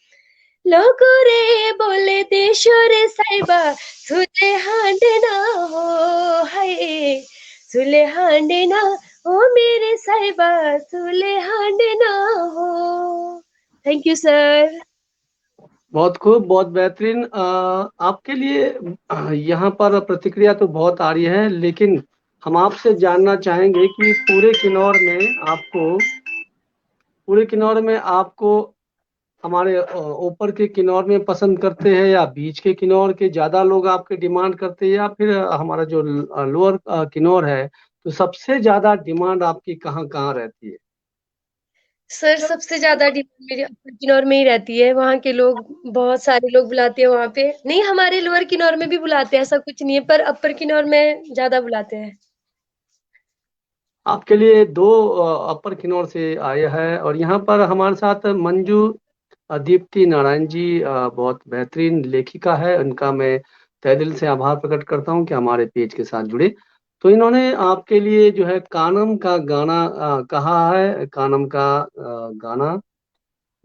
लोगो रे बोले देशो रे साहिबा सुले हांडना हो, हाय सुले हांडना ओ मेरे साहिबा सुले हांडना हो। Thank you sir. बहुत खूब, बहुत बेहतरीन। आपके लिए यहाँ पर प्रतिक्रिया तो बहुत आ रही है, लेकिन हम आपसे जानना चाहेंगे कि पूरे किन्नौर में आपको हमारे ऊपर के किन्नौर में पसंद करते हैं, या बीच के किन्नौर के ज्यादा लोग आपके डिमांड करते हैं, या फिर हमारा जो लोअर किन्नौर है, तो सबसे ज्यादा डिमांड आपकी कहाँ कहाँ रहती है? सर सबसे ज्यादा डिमांड मेरी अपर किन्नौर में ही रहती है। वहाँ के लोग, बहुत सारे लोग बुलाते हैं वहाँ पे। नहीं, हमारे लोअर किन्नौर में भी बुलाते हैं, ऐसा कुछ नहीं है, पर अपर किन्नौर में ज्यादा बुलाते हैं। आपके लिए दो अपर किन्नौर से आए हैं, और यहाँ पर हमारे साथ मंजू दीप्ति नारायण जी बहुत बेहतरीन लेखिका है। उनका मैं तहे दिल से आभार प्रकट करता हूँ कि हमारे पेज के साथ जुड़े। तो इन्होंने आपके लिए जो है कानम का गाना कहा है, कानम का गाना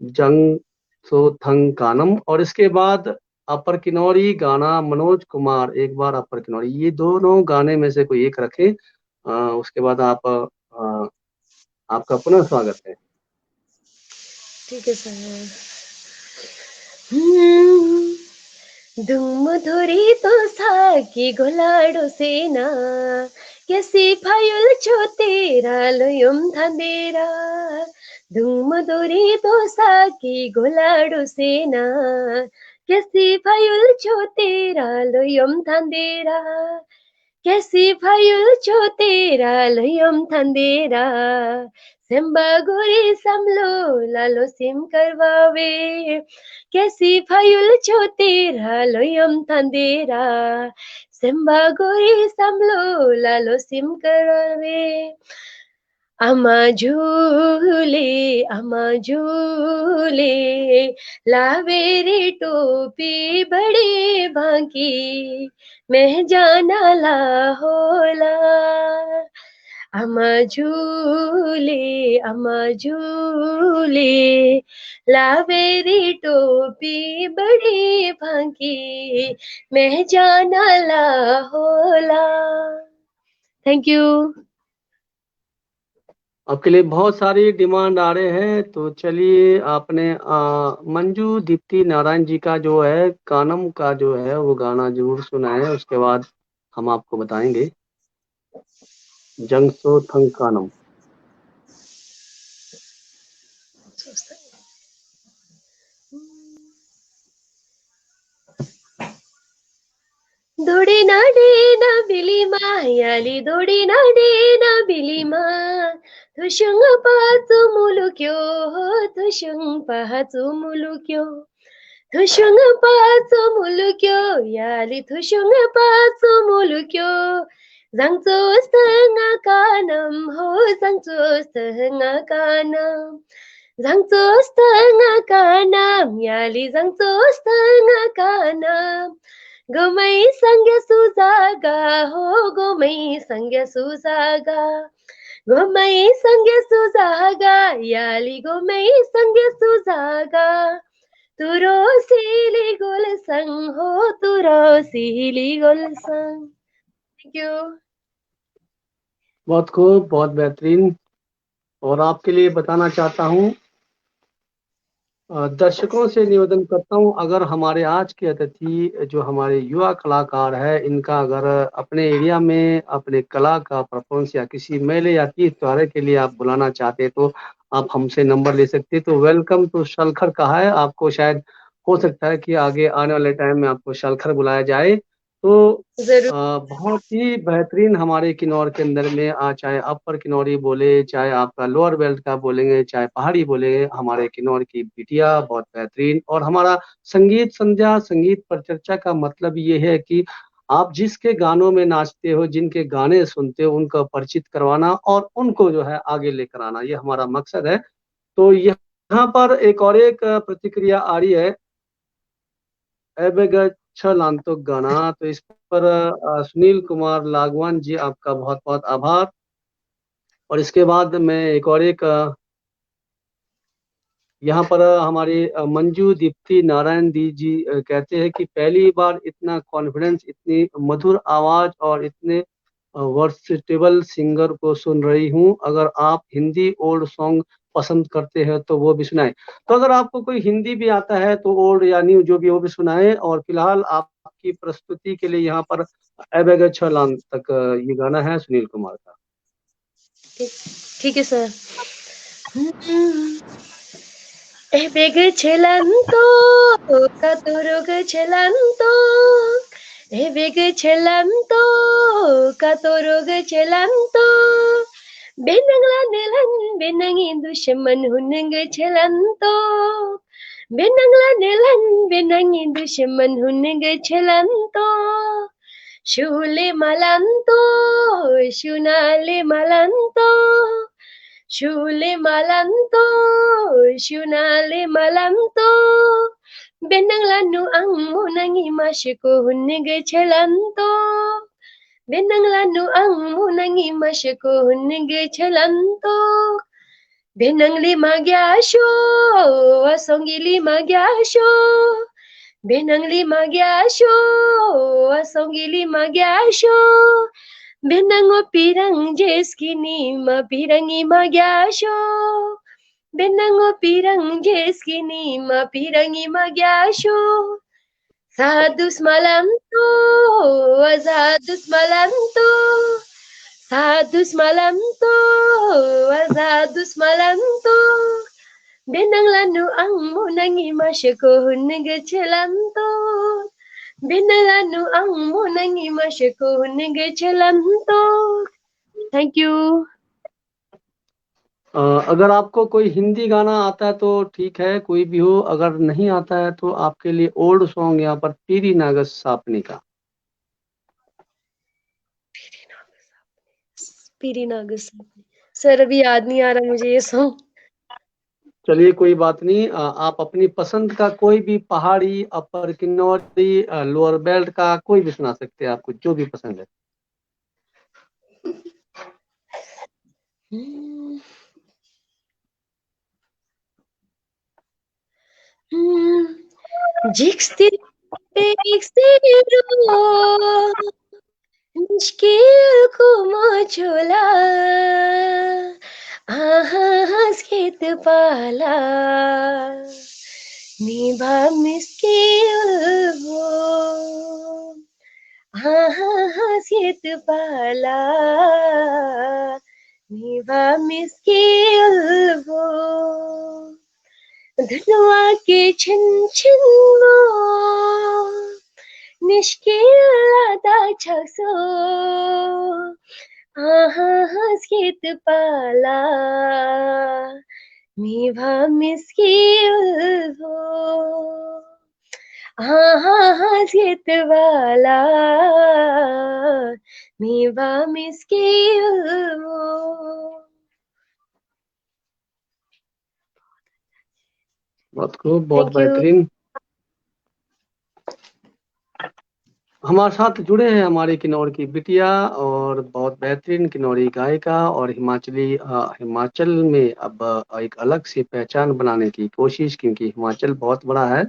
जंग सो थंग कानम, और इसके बाद अपर किन्नौरी गाना मनोज कुमार एक बार अपर किन्नौरी, ये दोनों गाने में से कोई एक रखें। उसके बाद आपका पुनः स्वागत है। ठीक है सर। धुमधुरी तो साकी घोलाडो सेना कैसी फायुल छो तेरा लयम धंधेरा। धुमधुरी तो साकी घोलाडो सेना कैसी फायुल छो तेरा लयम धंधेरा। कैसी फायुल छो तेरा लयम धंधेरा। सेम्बा गोरी समलो लालो सिम करवावे। कैसी फायुल छो तेरा लोयम थंदेरा। सेम्बा गोरी समलो लालो सिम करवावे। अमा झूले लावेरी टोपी बड़ी बांकी मैं जाना ला होला। अमा झूले लावेरी टोपी बड़ी भांकी मैं जाना ला होला। Thank you. आपके लिए बहुत सारी डिमांड आ रहे हैं, तो चलिए आपने मंजू दीप्ति नारायण जी का जो है कानम का जो है वो गाना जरूर सुना है। उसके बाद हम आपको बताएंगे जंग सो थंग कानम। दोडी ना डेना बिलीमा याली दोडी ना डेना बिलीमा तुशुंग पाचू मुलुक्यो तुशुंग पाचू मुलुक्यो तुशुंग पाचू मुलुक्यो याली तुशुंग पाचू मुलुक्यो जांगचो स्तंगा कानम हो जांगचो स्तंगा कानम जांगचो स्तंगा कानम याली जांगचो स्तंगा कानम गोमै संग सुजागा हो गोमै संग सुजागा गोमै संग सुजागा याली गोमै संग सुजागा तुरो सिली गोल संग हो तुरो सिली गोल संग। Thank you. बहुत खूब, बहुत बेहतरीन। और आपके लिए बताना चाहता हूँ, दर्शकों से निवेदन करता हूँ, अगर हमारे आज के अतिथि जो हमारे युवा कलाकार है, इनका अगर अपने एरिया में अपने कला का परफॉर्मेंस या किसी मेले या तीज त्योहार के लिए आप बुलाना चाहते हैं, तो आप हमसे नंबर ले सकते हैं। तो वेलकम टू शलखर कहा है आपको, शायद हो सकता है कि आगे आने वाले टाइम में आपको शलखर बुलाया जाए। तो जरूर। बहुत ही बेहतरीन हमारे किन्नौर के अंदर में चाहे अपर किन्नौरी बोले, चाहे आपका लोअर बेल्ट का बोलेंगे, चाहे पहाड़ी बोलेंगे, हमारे किन्नौर की बिटिया बहुत बेहतरीन। और हमारा संगीत संध्या, संगीत पर चर्चा का मतलब ये है कि आप जिसके गानों में नाचते हो, जिनके गाने सुनते हो, उनको परिचित करवाना और उनको जो है आगे लेकर आना, ये हमारा मकसद है। तो यहाँ पर एक और एक प्रतिक्रिया आ रही है, अच्छा लांतोक गाना, तो इस पर सुनील कुमार लागवान जी, आपका बहुत बहुत आभार। और इसके बाद मैं एक और एक यहाँ पर हमारे मंजू दीप्ति नारायण दी जी कहते हैं कि पहली बार इतना कॉन्फिडेंस, इतनी मधुर आवाज और इतने वर्सेटेबल सिंगर को सुन रही हूँ। अगर आप हिंदी ओल्ड सॉन्ग पसंद करते हैं तो वो भी सुनाएं। तो अगर आपको कोई हिंदी भी आता है तो ओल्ड या न्यू जो भी, वो भी सुनाएं। और फिलहाल आपकी प्रस्तुति के लिए यहाँ पर एबेग छलान तक ये गाना है सुनील कुमार का। ठीक, ठीक है sir. Ebegchelanto, katorogchelanto, ebegchelanto, katorogchelanto, benanglanelan, benangin dushman hunengchelanto, benanglanelan, benangin dushman hunengchelanto, shule malanto, shunale malanto. Shule malanto, shunale malanto, benang lanu ang munang imashiko hunig chelanto, benang lanu ang munang imashiko hunig chelanto, benang lima gyasho, asongi lima gyasho, benang lima gyasho, asongi lima gyasho. Benango pirang jeskini ma pirangi magyasho. Benango pirang jeskini ma pirangi magyasho. Sadus malanto, azadus malanto. Sadus malanto, azadus malanto. Benang lanu ang munang imashako hunig chelanto. Binalanu ang munang imashako ngechelanto. Thank you. अगर आपको कोई हिंदी गाना आता है तो ठीक है, कोई भी हो। अगर नहीं आता है तो आपके लिए ओल्ड सॉन्ग यहाँ पर पीरी नागस सापनी का। पीरी नागस सर, अभी याद नहीं आ रहा मुझे ये सॉन्ग। चलिए कोई बात नहीं, आप अपनी पसंद का कोई भी पहाड़ी, अपर किन्नौरी, लोअर बेल्ट का कोई भी सुना सकते हैं, आपको जो भी पसंद है। Jixti Pixiro Nishkil Kumochola Skit Pala Niba Miskil Skit Pala Niba Miskil धनुआ के छिन छिन मो निष्किलादा छसो स्केत पाला मीभा मिस्किल हो स्केत वाला मीभा मिस्किल हो। बहुत खूब, बहुत बेहतरीन। हमारे साथ जुड़े हैं हमारी किन्नौर की बिटिया और बहुत बेहतरीन किन्नौरी गायिका, और हिमाचल में अब एक अलग सी पहचान बनाने की कोशिश, क्योंकि हिमाचल बहुत बड़ा है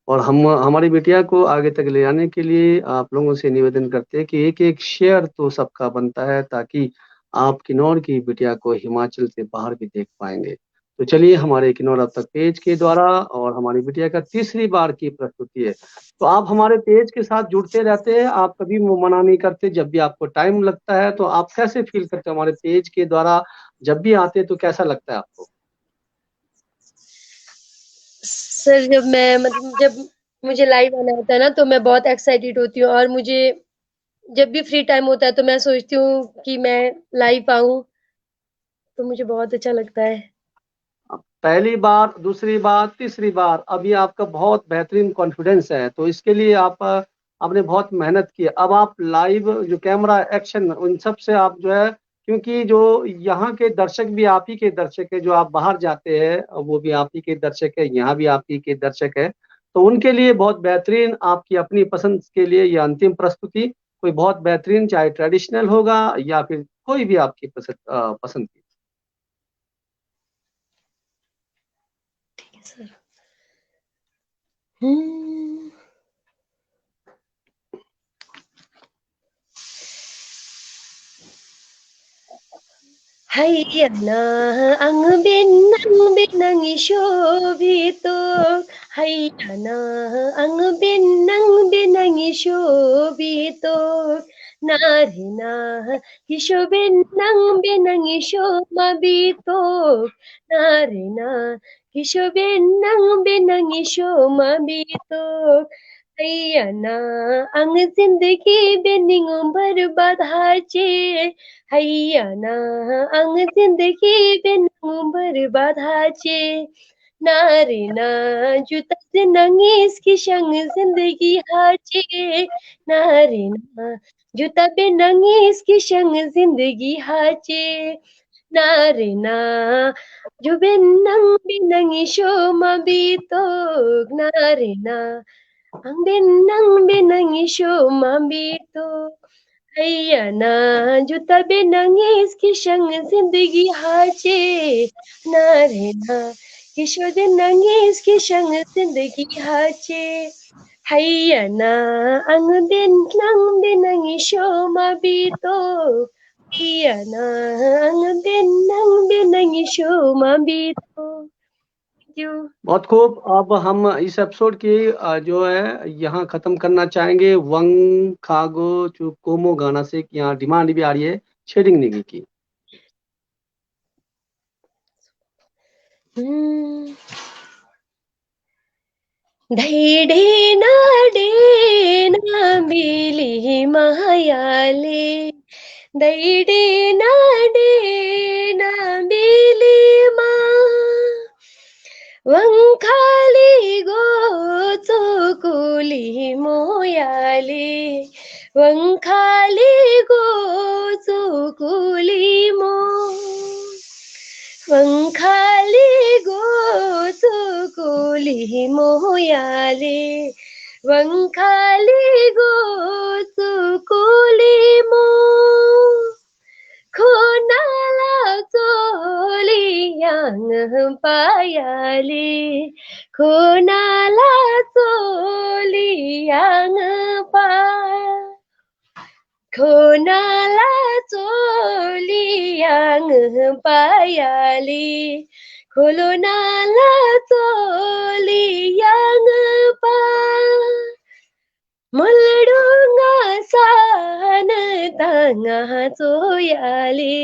और हम हमारी बिटिया को आगे तक ले जाने के लिए आप लोगों से निवेदन करते हैं कि एक एक शेयर तो सबका बनता है, ताकि आप किन्नौर की बिटिया को हिमाचल से बाहर भी देख पाएंगे। तो चलिए, हमारे किन्नौर अब तक पेज के द्वारा और हमारी बिटिया का तीसरी बार की प्रस्तुति है। तो आप हमारे पेज के साथ जुड़ते रहते हैं, आप कभी मना नहीं करते। जब भी आपको टाइम लगता है तो आप कैसे फील करते हैं हमारे पेज के द्वारा जब भी आते हैं, तो कैसा लगता है आपको? सर, जब मुझे लाइव आना होता है ना, तो मैं बहुत एक्साइटेड होती हूँ, और मुझे जब भी फ्री टाइम होता है तो मैं सोचती हूँ कि मैं लाइव आऊं, तो मुझे बहुत अच्छा लगता है। पहली बार, दूसरी बार, तीसरी बार, अभी आपका बहुत बेहतरीन कॉन्फिडेंस है, तो इसके लिए आपने बहुत मेहनत की। अब आप लाइव जो कैमरा एक्शन, उन सब से आप जो है, क्योंकि जो यहाँ के दर्शक भी आप ही के दर्शक है, जो आप बाहर जाते हैं वो भी आप ही के दर्शक है, यहाँ भी आप ही के दर्शक है, तो उनके लिए बहुत बेहतरीन, आपकी अपनी पसंद के लिए ये अंतिम प्रस्तुति कोई बहुत बेहतरीन, चाहे ट्रेडिशनल होगा या फिर कोई भी आपकी पसंद की। ठीक है sir. Hayya na ang binang isyobito, hayya na ang binang isyobito, narina isyobinang binang isyomabito, narina Kisho benang benang isyo mabito Hayana ang zindagi beningong barbad hache Hayana ang zindagi beningong barbad hache नारे ना जुता से नंगीस की शंग जिंदगी हाचे नारे ना जुता पे नंगीस की शंग जिंदगी हाचे नारे ना जो benang benang isyo mabito naare na ang benang benang isyo mabito हैया ना जुता benangis kishang zindagi hache ना रहना किशोर nangis kishang zindagi hache हैया ना ang benang benang isyo mabito हैया ना ang benang benang isyo mabito Thank you. बहुत खूब। अब हम इस एपिसोड की जो है यहाँ खत्म करना चाहेंगे वंग खागो चु कोमो गाना से, कि यहाँ डिमांड भी आ रही है शेडिंग निगी की। ढैढेना डेना बिली मायाले दैडेना डेना बिली मा वंखाली गो चोकुली मोयाले वंखाली गो चोकुली मो वंखाली गो चोकुली मोयाले वंखाली गो चोकुली मो खोनाला चोलियाङ पायाले खोनाला चोलियाङ पा खोनाला चोलियाङ पायाले खोलोनाला चोलियाङ पा मलडुङ्गा सान ताङा चोयाले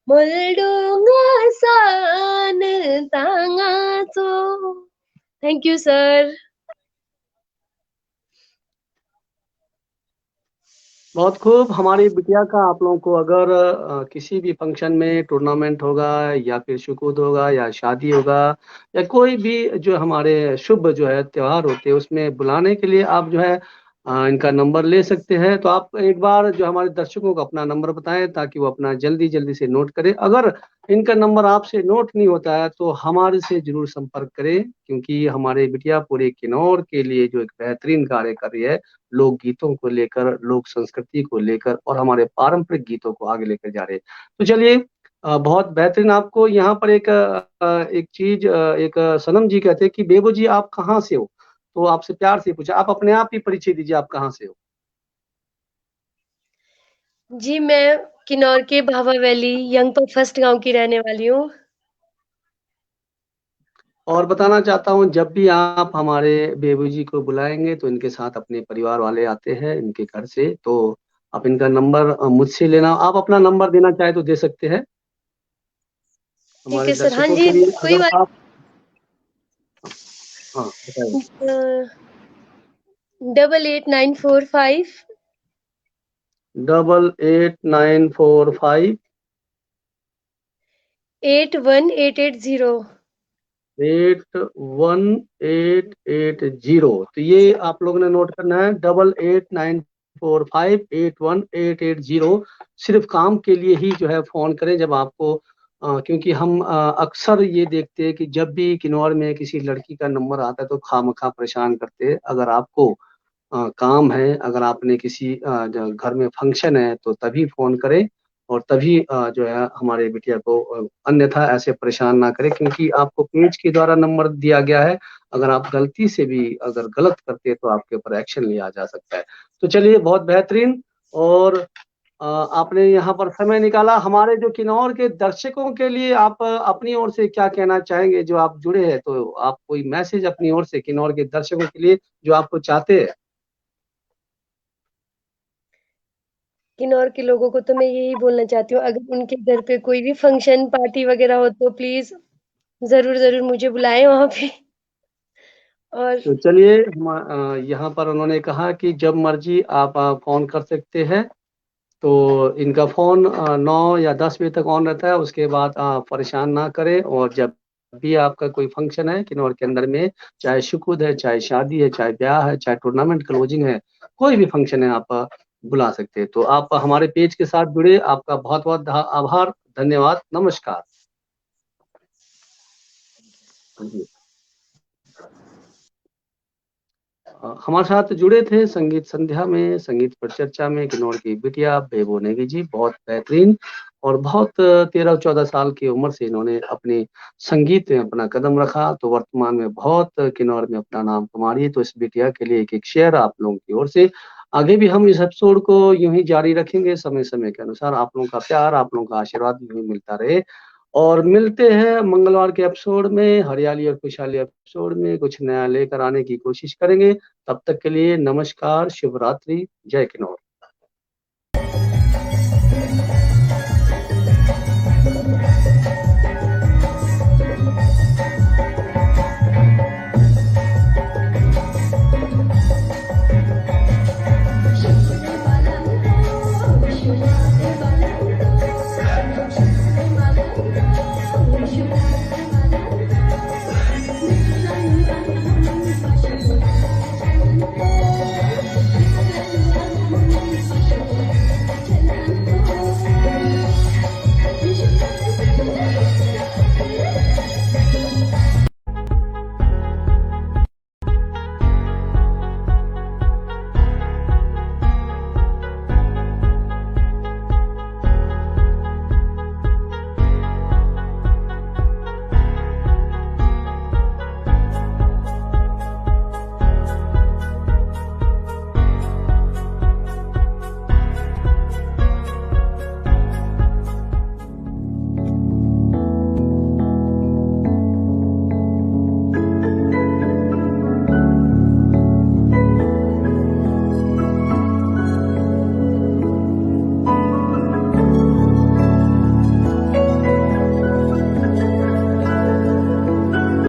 मलडुङ्गा सान ताङा चो थैंक यू सर। बहुत खूब। हमारी बिटिया का आप लोगों को अगर किसी भी फंक्शन में टूर्नामेंट होगा या फिर शुकूद होगा या शादी होगा या कोई भी जो हमारे शुभ जो है त्योहार होते हैं उसमें बुलाने के लिए आप जो है इनका नंबर ले सकते हैं। तो आप एक बार जो हमारे दर्शकों को अपना नंबर बताएं ताकि वो अपना जल्दी जल्दी से नोट करें। अगर इनका नंबर आपसे नोट नहीं होता है तो हमारे से जरूर संपर्क करें, क्योंकि हमारे बिटिया पूरे किन्नौर के लिए जो एक बेहतरीन कार्य कर रही है, लोक गीतों को लेकर, लोक संस्कृति को लेकर और हमारे पारंपरिक गीतों को आगे लेकर जा रहे हैं। तो चलिए, बहुत बेहतरीन। आपको यहाँ पर एक चीज, एक सनम जी कहते हैं कि बेबो जी आप कहाँ से हो, तो आपसे प्यार से पूछा, आप अपने आप ही परिचय दीजिए, आप कहाँ से हो। जी मैं किन्नौर के भावा वैली यंगपुर फर्स्ट गांव की रहने वाली हूँ। और बताना चाहता हूँ, जब भी आप हमारे बेबू जी को बुलाएंगे तो इनके साथ अपने परिवार वाले आते हैं इनके घर से, तो आप इनका नंबर मुझसे लेना। आप अपना नंबर देना चाहे तो दे सकते हैं ठीक हमारे है सर। हाँ दर्शकों जी के लिए। कोई अगर बात आप, हाँ बताइए। 889458 889458 81880। 81880। तो ये आप लोगों ने नोट करना है, 8894581880। सिर्फ काम के लिए ही जो है फोन करें जब आपको क्योंकि हम अक्सर ये देखते हैं कि जब भी किन्नौर में किसी लड़की का नंबर आता है तो खामखा परेशान करते हैं। अगर आपको काम है, अगर आपने किसी घर में फंक्शन है तो तभी फोन करें और तभी जो है हमारे बिटिया को, अन्यथा ऐसे परेशान ना करें, क्योंकि आपको पेज के द्वारा नंबर दिया गया है। अगर आप गलती से भी अगर गलत करते हैं तो आपके ऊपर एक्शन लिया जा सकता है। तो चलिए, बहुत बेहतरीन। और आपने यहाँ पर समय निकाला हमारे जो किन्नौर के दर्शकों के लिए, आप अपनी ओर से क्या कहना चाहेंगे? जो आप जुड़े हैं तो आप कोई मैसेज अपनी ओर से किन्नौर के दर्शकों के लिए जो आपको चाहते हैं। किन्नौर के लोगों को तो मैं यही बोलना चाहती हूँ, अगर उनके घर पे कोई भी फंक्शन पार्टी वगैरह हो तो प्लीज ज़रूर, ज़रूर मुझे बुलाएँ वहाँ पे और तो चलिए यहाँ पर उन्होंने कहा कि जब मर्जी आप फ़ोन कर सकते हैं। तो इनका फ़ोन 9 या 10 बजे तक ऑन रहता है, उसके बाद परेशान ना करें। और जब भी आपका कोई फ़ंक्शन है किन्नौर के अंदर में, चाहे शुकुद है, चाहे शादी है, चाहे ब्याह है, चाहे टूर्नामेंट क्लोजिंग है, कोई भी फ़ंक्शन है, आप बुला सकते हैं। तो आप हमारे पेज के साथ जुड़े, आपका बहुत-बहुत आभार, धन्यवाद, नमस्कार। जी। हमारे साथ जुड़े थे संगीत संध्या में, संगीत पर चर्चा में किन्नौर की बिटिया बेबो नेगी जी, बहुत बेहतरीन और बहुत 13-14 साल की उम्र से इन्होंने अपने संगीत में अपना कदम रखा, तो वर्तमान में बहुत किन्नौर में अपना नाम कमा रही है। तो इस बिटिया के लिए एक-एक शेयर आप लोगों की ओर से। आगे भी हम इस एपिसोड को यूँ ही जारी रखेंगे, समय-समय के अनुसार आप लोगों का प्यार, आप लोगों का आशीर्वाद यूँ ही मिलता रहे। और मिलते हैं मंगलवार के एपिसोड में, हरियाली और खुशहाली एपिसोड में कुछ नया लेकर आने की कोशिश करेंगे। तब तक के लिए नमस्कार, शुभ रात्रि, जय किन्नौर।